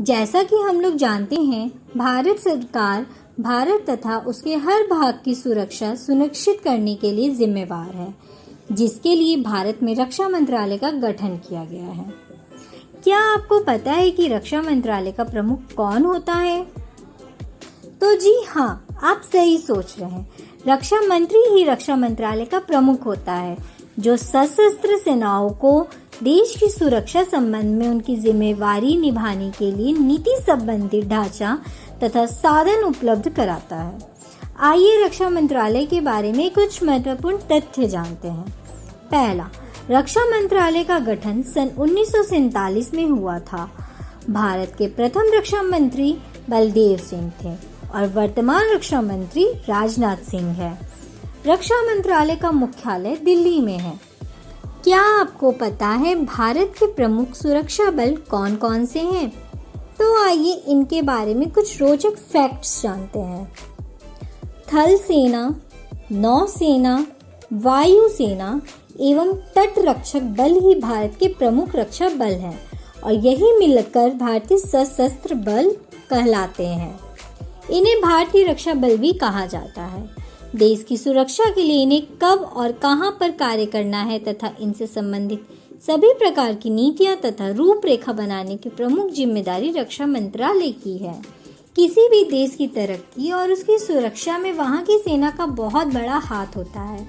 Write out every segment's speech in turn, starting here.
जैसा कि हम लोग जानते हैं, भारत सरकार भारत तथा उसके हर भाग की सुरक्षा सुनिश्चित करने के लिए जिम्मेवार है, जिसके लिए भारत में रक्षा मंत्रालय का गठन किया गया है। क्या आपको पता है कि रक्षा मंत्रालय का प्रमुख कौन होता है? तो जी हाँ, आप सही सोच रहे हैं। रक्षा मंत्री ही रक्षा मंत्रालय का प्रमुख होता है, जो सशस्त्र सेनाओं को देश की सुरक्षा संबंध में उनकी जिम्मेवारी निभाने के लिए नीति संबंधी ढांचा तथा साधन उपलब्ध कराता है। आइए रक्षा मंत्रालय के बारे में कुछ महत्वपूर्ण तथ्य जानते हैं। पहला, रक्षा मंत्रालय का गठन सन 1947 में हुआ था। भारत के प्रथम रक्षा मंत्री बलदेव सिंह थे और वर्तमान रक्षा मंत्री राजनाथ सिंह है। रक्षा मंत्रालय का मुख्यालय दिल्ली में है। क्या आपको पता है भारत के प्रमुख सुरक्षा बल कौन कौन से हैं? तो आइए इनके बारे में कुछ रोचक फैक्ट्स जानते हैं। थल सेना, नौसेना, वायुसेना एवं तट रक्षक बल ही भारत के प्रमुख रक्षा बल हैं और यही मिलकर भारतीय सशस्त्र बल कहलाते हैं। इन्हें भारतीय रक्षा बल भी कहा जाता है। देश की सुरक्षा के लिए इन्हें कब और कहां पर कार्य करना है तथा इनसे संबंधित सभी प्रकार की नीतियां तथा रूपरेखा बनाने की प्रमुख जिम्मेदारी रक्षा मंत्रालय की है। किसी भी देश की तरक्की और उसकी सुरक्षा में वहां की सेना का बहुत बड़ा हाथ होता है।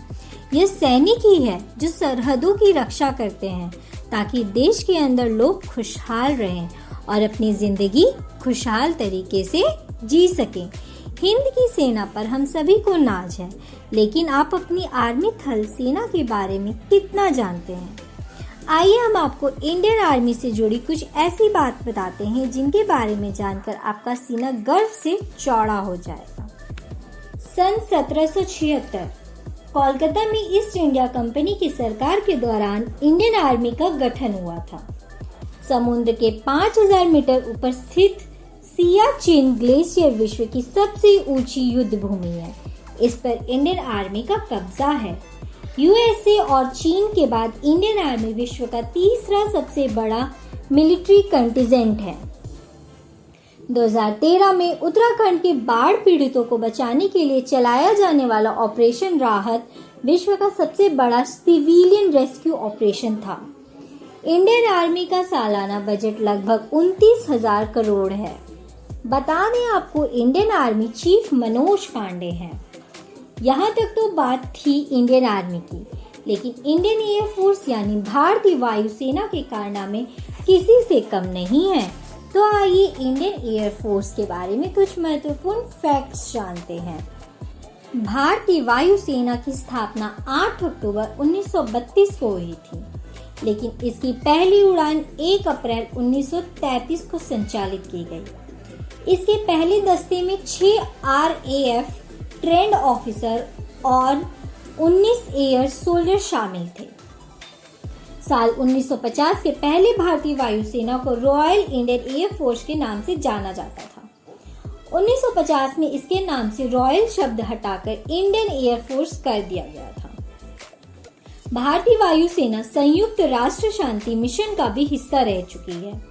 यह सैनिक ही है जो सरहदों की रक्षा करते हैं ताकि देश के अंदर लोग खुशहाल रहें और अपनी जिंदगी खुशहाल तरीके से जी सकें। हिंद की सेना पर हम सभी को नाज है, लेकिन आप अपनी आर्मी थल सेना के बारे में कितना जानते हैं? आइए हम आपको इंडियन आर्मी से जुड़ी कुछ ऐसी बात बताते हैं जिनके बारे में जानकर आपका सीना गर्व से चौड़ा हो जाएगा। सन 1776 कोलकाता में ईस्ट इंडिया कंपनी की सरकार के दौरान इंडियन आर्मी का गठन हुआ था। समुद्र के 5000 मीटर ऊपर स्थित सियाचिन ग्लेशियर विश्व की सबसे ऊंची युद्ध भूमि है। इस पर इंडियन आर्मी का कब्जा है। यूएसए और चीन के बाद इंडियन आर्मी विश्व का तीसरा सबसे बड़ा मिलिट्री कंटिजेंट है। 2013 में उत्तराखंड के बाढ़ पीड़ितों को बचाने के लिए चलाया जाने वाला ऑपरेशन राहत विश्व का सबसे बड़ा सिविलियन रेस्क्यू ऑपरेशन था। इंडियन आर्मी का सालाना बजट लगभग 29,000 करोड़ है। बता दें आपको, Indian army chief Manoj Pande हैं। यहाँ तक तो बात थी इंडियन आर्मी की, लेकिन इंडियन एयरफोर्स यानी भारतीय वायुसेना के कारनामे किसी से कम नहीं है। तो आइए इंडियन एयरफोर्स के बारे में कुछ महत्वपूर्ण फैक्ट्स जानते हैं। भारतीय वायुसेना की स्थापना 8 अक्टूबर 1932 को हुई थी, लेकिन इसकी पहली उड़ान 1 अप्रैल 1933 को संचालित की गई। इसके पहले दस्ते में 6 RAF ट्रेंड ऑफिसर और 19 एयर सोल्जर शामिल थे। साल 1950 के पहले भारतीय वायुसेना को रॉयल इंडियन एयर फोर्स के नाम से जाना जाता था। 1950 में इसके नाम से रॉयल शब्द हटाकर इंडियन एयर फोर्स कर दिया गया था। भारतीय वायुसेना संयुक्त राष्ट्र शांति मिशन का भी हिस्सा रह चुकी है।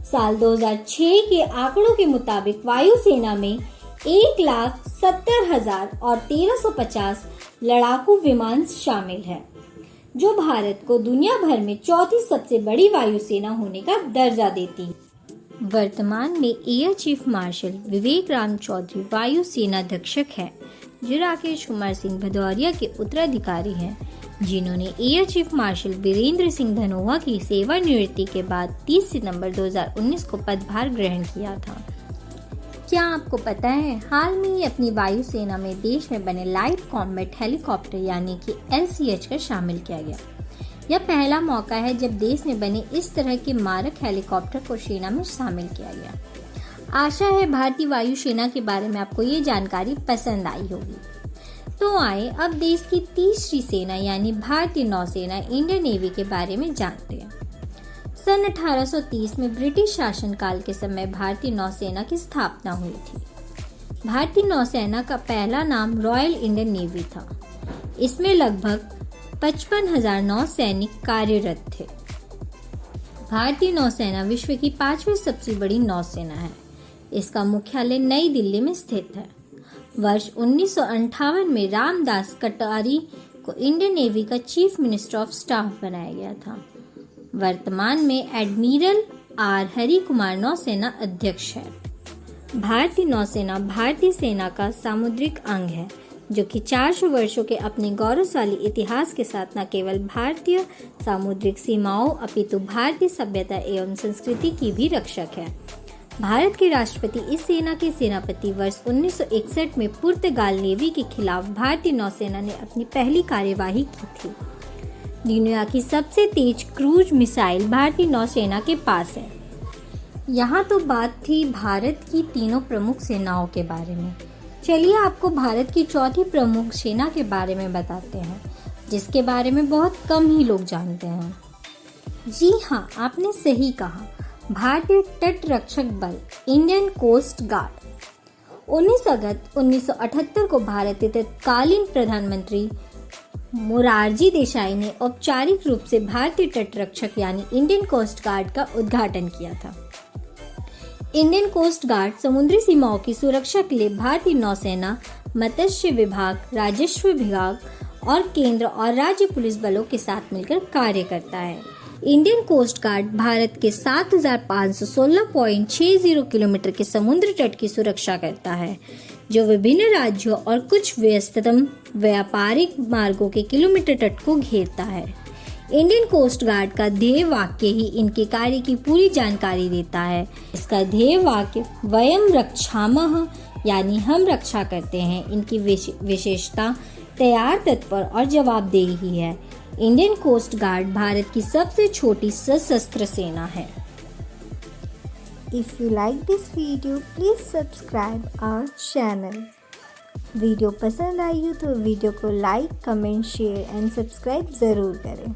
साल 2006 के आंकड़ों के मुताबिक वायुसेना में 1,70,000 और 1,350 लड़ाकू विमान शामिल है, जो भारत को दुनिया भर में चौथी सबसे बड़ी वायुसेना होने का दर्जा देती है। वर्तमान में एयर चीफ मार्शल विवेक राम चौधरी वायुसेना अध्यक्षक है, जो राकेश कुमार सिंह भदौरिया के उत्तराधिकारी हैं, जिन्होंने air chief marshal Birender Singh Dhanoa की सेवानिवृत्ति के बाद 30 सितंबर 2019 को पदभार ग्रहण किया था। क्या आपको पता है, हाल में ही अपनी वायुसेना में देश में बने लाइट कॉम्बैट हेलीकॉप्टर यानी कि LCH का शामिल किया गया। यह पहला मौका है जब देश में बने इस तरह के मारक हेलीकॉप्टर को सेना में शामिल किया गया। आशा है भारतीय वायुसेना के बारे में आपको ये जानकारी पसंद आई होगी। तो आए अब देश की तीसरी सेना यानी भारतीय नौसेना इंडियन नेवी के बारे में जानते हैं। सन 1830 में ब्रिटिश शासनकाल के समय भारतीय नौसेना की स्थापना हुई थी। भारतीय नौसेना का पहला नाम रॉयल इंडियन नेवी था। इसमें लगभग 55,000 नौसैनिक कार्यरत थे। भारतीय नौसेना विश्व की 5वीं सबसे बड़ी नौसेना है। इसका मुख्यालय नई दिल्ली में स्थित है। वर्ष 1958 में रामदास कटारी को इंडियन नेवी का चीफ मिनिस्टर ऑफ स्टाफ बनाया गया था। वर्तमान में एडमिरल आर हरि कुमार नौसेना अध्यक्ष है। भारतीय नौसेना भारतीय सेना का सामुद्रिक अंग है, जो कि 400 वर्षों के अपने गौरवशाली इतिहास के साथ न केवल भारतीय सामुद्रिक सीमाओं अपितु भारतीय सभ्यता एवं संस्कृति की भी रक्षक है। भारत के राष्ट्रपति इस सेना के सेनापति वर्ष 1961 में पुर्तगाल नेवी के खिलाफ भारतीय नौसेना ने अपनी पहली कार्यवाही की थी। दुनिया की सबसे तेज क्रूज मिसाइल भारतीय नौसेना के पास है। यहाँ तो बात थी भारत की तीनों प्रमुख सेनाओं के बारे में। चलिए आपको भारत की चौथी प्रमुख सेना के बारे में बताते हैं, जिसके बारे में बहुत कम ही लोग जानते हैं। जी हाँ, आपने सही कहा, भारतीय तट रक्षक बल इंडियन कोस्ट गार्ड। 19 अगस्त 1978 को भारतीय तत्कालीन प्रधानमंत्री मोरारजी देसाई ने औपचारिक रूप से भारतीय तट रक्षक यानी इंडियन कोस्ट गार्ड का उद्घाटन किया था। इंडियन कोस्ट गार्ड समुद्री सीमाओं की सुरक्षा के लिए भारतीय नौसेना, मत्स्य विभाग, राजस्व विभाग और केंद्र और राज्य पुलिस बलों के साथ मिलकर कार्य करता है। इंडियन कोस्ट गार्ड भारत के 7,516.60 किलोमीटर के समुद्र तट की सुरक्षा करता है, जो विभिन्न राज्यों और कुछ व्यस्ततम व्यापारिक मार्गों के किलोमीटर तट को घेरता है। इंडियन कोस्ट गार्ड का ध्येय वाक्य ही इनके कार्य की पूरी जानकारी देता है। इसका ध्येय वाक्य वयम रक्षामः यानी हम रक्षा करते हैं। इनकी विशेषता तैयार, तत्पर और जवाबदेही है। इंडियन कोस्ट गार्ड भारत की सबसे छोटी सशस्त्र सेना है। If you like this video, please subscribe our channel. Video पसंद आई हो तो वीडियो को like, comment, share and subscribe ज़रूर करें।